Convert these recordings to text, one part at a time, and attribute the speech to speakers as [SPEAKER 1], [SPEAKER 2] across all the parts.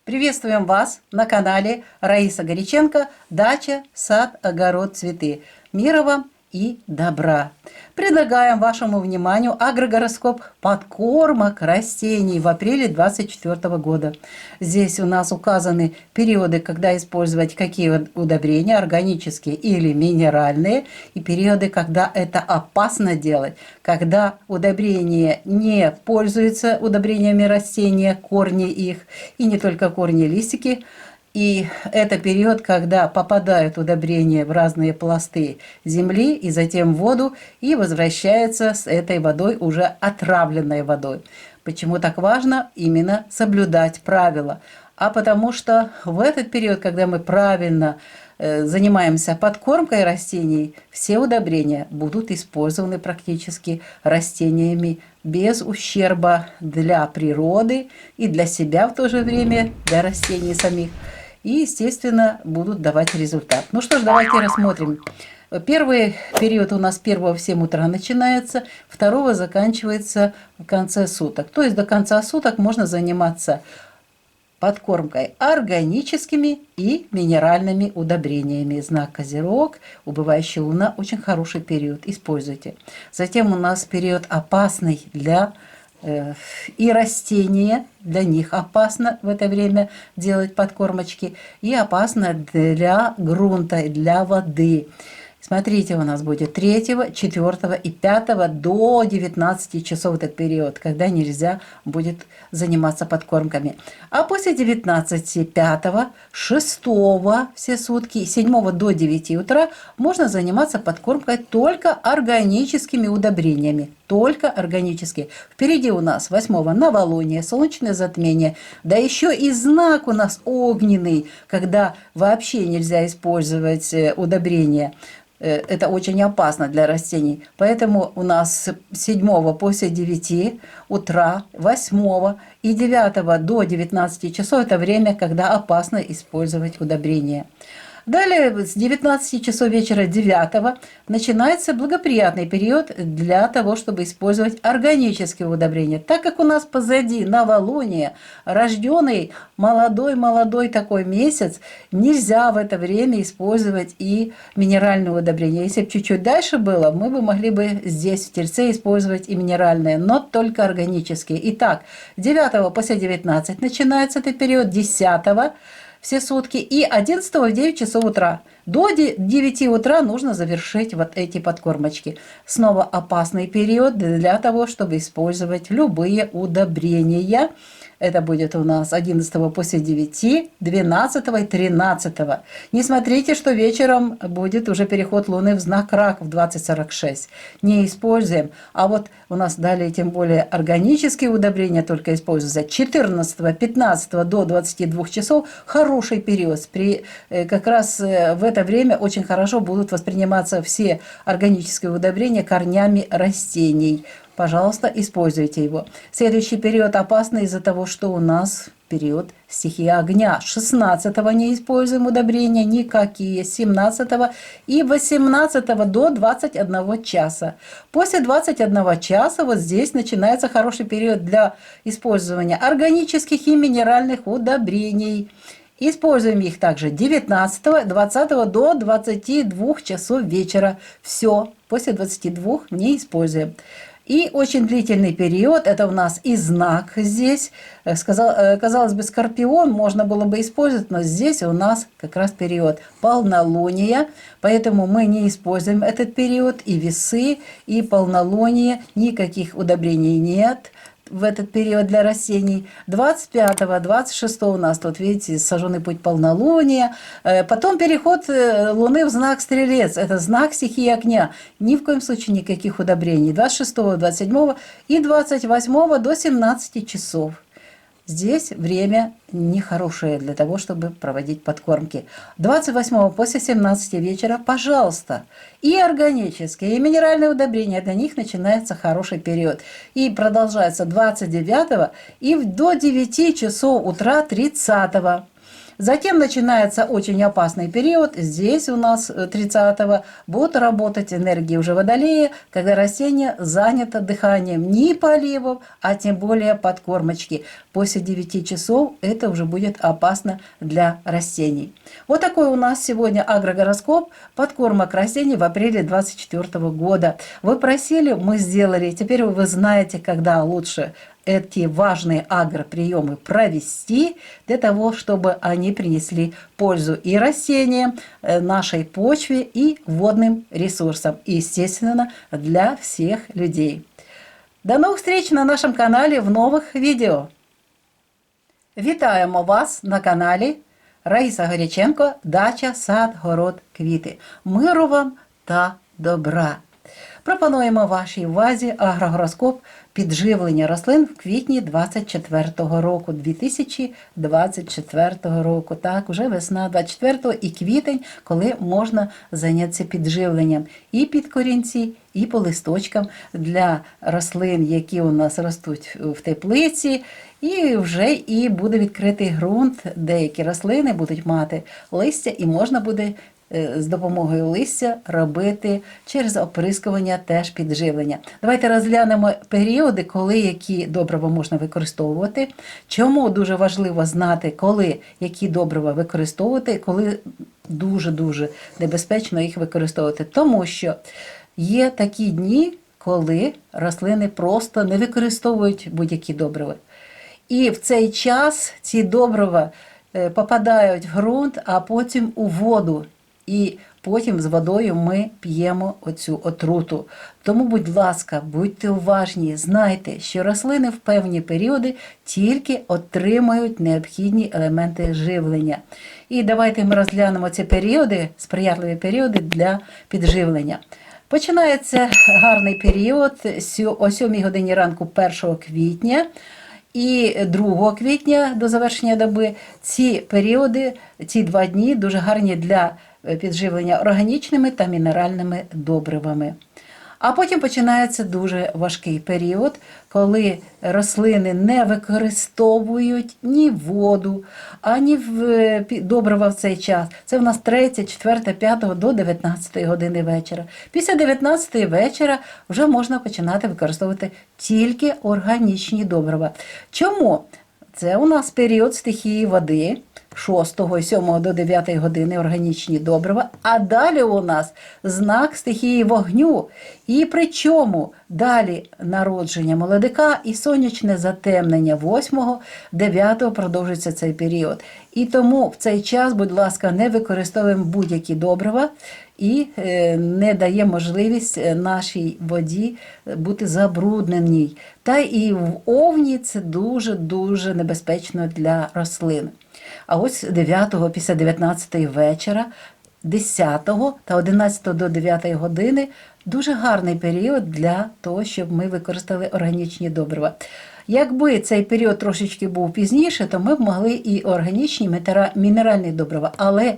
[SPEAKER 1] Приветствуем вас на канале Раиса Горяченко «Дача, сад, огород, цветы». Мира вам и добра! Предлагаем вашему вниманию агрогороскоп подкормок растений в апреле 2024 года. Здесь у нас указаны периоды, когда использовать какие удобрения, органические или минеральные, и периоды, когда это опасно делать, когда удобрения не пользуются удобрениями растения, корни их, и не только корни, листики. И это период, когда попадают удобрения в разные пласты земли и затем в воду и возвращаются с этой водой уже отравленной водой. Почему так важно именно соблюдать правила? А потому что в этот период, когда мы правильно занимаемся подкормкой растений, все удобрения будут использованы практически растениями без ущерба для природы и для себя в то же время, для растений самих. И, естественно, будут давать результат. Ну что ж, давайте рассмотрим. Первый период у нас 1 в 7 утра начинается, 2 заканчивается в конце суток. То есть до конца суток можно заниматься подкормкой органическими и минеральными удобрениями. Знак Козерог, убывающая луна, очень хороший период, используйте. Затем у нас период опасный для и растения, для них опасно в это время делать подкормочки, и опасно для грунта, для воды. Смотрите, у нас будет 3, 4 и 5 до 19 часов этот период, когда нельзя будет заниматься подкормками. А после 19, 5, 6 все сутки, 7 до 9 утра можно заниматься подкормкой только органическими удобрениями. Только органические. Впереди у нас 8 новолуние, солнечное затмение, да еще и знак у нас огненный, когда вообще нельзя использовать удобрения. Это очень опасно для растений. Поэтому у нас 7 после 9 утра, 8 и 9 до 19 часов – это время, когда опасно использовать удобрения. Далее с 19 часов вечера 9 начинается благоприятный период для того, чтобы использовать органические удобрения. Так как у нас позади новолуние, рожденный молодой такой месяц, нельзя в это время использовать и минеральные удобрения. Если бы чуть-чуть дальше было, мы бы могли бы здесь в Тельце использовать и минеральные, но только органические. Итак, 9 после 19 начинается этот период, 10 все сутки, и 11 в 9 часов утра. До 9 утра нужно завершить вот эти подкормочки. Снова опасный период для того, чтобы использовать любые удобрения. Это будет у нас 11 после 9, 12 и 13. Не смотрите, что вечером будет уже переход Луны в знак Рак в 20:46. Не используем. А вот у нас далее тем более органические удобрения только используются. 14, 15 до 22 часов хороший период. Как раз в это время очень хорошо будут восприниматься все органические удобрения корнями растений. Пожалуйста, используйте его. Следующий период опасный из-за того, что у нас период стихии огня. 16 не используем удобрения никакие, 17 и 18 до 21 часа. После 21 часа вот здесь начинается хороший период для использования органических и минеральных удобрений. Используем их также 19, 20 до 22 часов вечера. Все, после 22 не используем. И очень длительный период, это у нас и знак здесь. Казалось бы, Скорпион можно было бы использовать, но здесь у нас как раз период полнолуния, поэтому мы не используем этот период, и весы, и полнолуние, никаких удобрений нет в этот период для растений. 25, 26 у нас тут, видите, сожженный путь полнолуния. Потом переход Луны в знак Стрелец. Это знак стихии огня. Ни в коем случае никаких удобрений. 26, 27 и 28 до 17 часов. Здесь время нехорошее для того, чтобы проводить подкормки. 28 после 17 вечера, пожалуйста, и органические, и минеральные удобрения, для них начинается хороший период. И продолжается 29 и до 9 часов утра 30. Затем начинается очень опасный период. Здесь у нас 30-го будут работать энергии уже Водолея, когда растение занято дыханием не поливов, а тем более подкормочки. После 9 часов это уже будет опасно для растений. Вот такой у нас сегодня агрогороскоп подкормок растений в апреле 2024 года. Вы просили, мы сделали. Теперь вы знаете, когда лучше эти важные агроприемы провести для того, чтобы они принесли пользу и растениям, нашей почве, и водным ресурсам. И, естественно, для всех людей. До новых встреч на нашем канале в нових відео. Вітаємо вас на каналі Раїса Горяченко «Дача, сад, город, квіти». Миру вам та добра! Пропонуємо вашій увазі агрогороскоп підживлення рослин в квітні 2024 року, 2024 року. Так, вже весна 24-го і квітень, коли можна зайнятися підживленням і під корінці, і по листочкам для рослин, які у нас ростуть в теплиці. І вже і буде відкритий ґрунт, деякі рослини будуть мати листя, і можна буде з допомогою листя робити через оприскування теж підживлення. Давайте розглянемо періоди, коли які добрива можна використовувати. Чому дуже важливо знати, коли які добрива використовувати, коли дуже-дуже небезпечно їх використовувати. Тому що є такі дні, коли рослини просто не використовують будь-які добрива. І в цей час ці добрива попадають в ґрунт, а потім у воду. І потім з водою ми п'ємо оцю отруту. Тому, будь ласка, будьте уважні, знайте, що рослини в певні періоди тільки отримують необхідні елементи живлення. І давайте ми розглянемо ці періоди, сприятливі періоди для підживлення. Починається гарний період о 7 годині ранку 1 квітня. І 2 квітня до завершення доби ці періоди, ці 2 дні дуже гарні для підживлення органічними та мінеральними добривами. А потім починається дуже важкий період, коли рослини не використовують ні воду, ані добрива в цей час. Це в нас 3, 4, 5 до 19 години вечора. Після 19 вечора вже можна починати використовувати тільки органічні добрива. Чому? Це у нас період стихії води. 6, 7 до 9 години органічні добрива, а далі у нас знак стихії вогню. І причому далі народження молодика і сонячне затемнення 8, 9 продовжується цей період. І тому в цей час, будь ласка, не використовуємо будь-які добрива і не дає можливість нашій воді бути забрудненій. Та і в овні це дуже-дуже небезпечно для рослин. А ось 9-го після 19 вечора, 10-го та 11 до 9 години дуже гарний період для того, щоб ми використали органічні добрива. Якби цей період трошечки був пізніше, то ми б могли і органічні мінеральні добрива. Але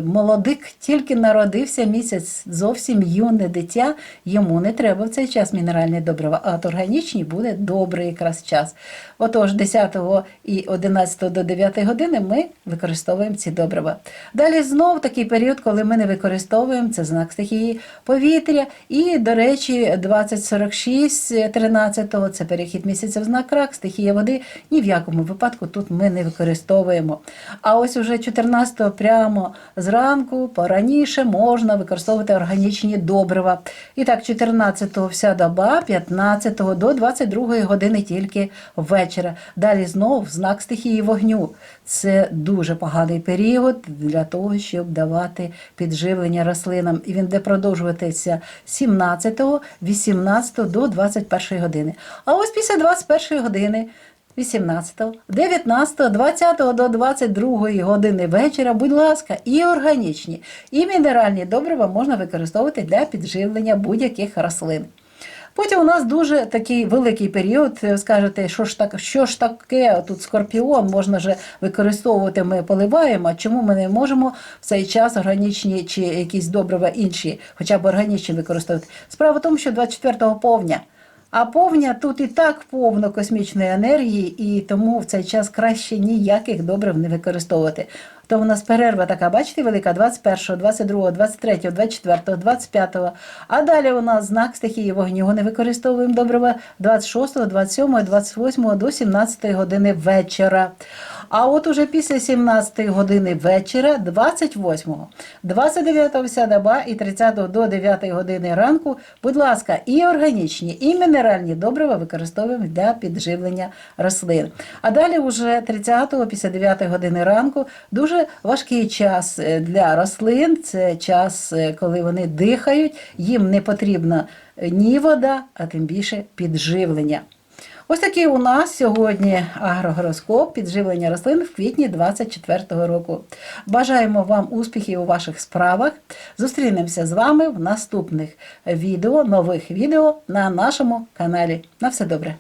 [SPEAKER 1] молодик тільки народився місяць, зовсім юне дитя, йому не треба в цей час мінеральні добрива, а от органічні буде добрий якраз час. Отож, 10 і 11 до 9 години ми використовуємо ці добрива. Далі знов такий період, коли ми не використовуємо, це знак стихії повітря. І, до речі, 20-46, 13 це перехід місяця в знак рак, стихія води. Ні в якому випадку тут ми не використовуємо. А ось уже 14 прямо зранку, пораніше можна використовувати органічні добрива. І так, 14-го вся доба, 15-го до 22-ї години тільки ввечора. Далі знову знак стихії вогню. Це дуже поганий період для того, щоб давати підживлення рослинам. І він буде продовжуватися 17-го, 18-го до 21-ї години. А ось після 21-ї години 18, 19, 20 до 22 години вечора, будь ласка, і органічні, і мінеральні добрива можна використовувати для підживлення будь-яких рослин. Потім у нас дуже такий великий період, скажете, що ж таке, тут скорпіон, можна же використовувати, ми поливаємо, а чому ми не можемо в цей час органічні чи якісь добрива інші, хоча б органічні використовувати? Справа в тому, що 24-го повня, А повня тут і так повно космічної енергії, і тому в цей час краще ніяких добрив не використовувати. То у нас перерва така, бачите, велика, 21, 22, 23, 24, 25. А далі у нас знак стихії вогню, не використовуємо добрива 26, 27, 28 до 17 години вечора. А от уже після 17 години вечора, 28, 29 вся доба і 30 до 9 години ранку, будь ласка, і органічні, і мінеральні добрива використовуємо для підживлення рослин. А далі вже 30 після 9 години ранку дуже важкий час для рослин, це час, коли вони дихають, їм не потрібна ні вода, а тим більше підживлення. Ось такий у нас сьогодні агрогороскоп підживлення рослин в квітні 2024 року. Бажаємо вам успіхів у ваших справах. Зустрінемося з вами в наступних відео, нових відео на нашому каналі. На все добре!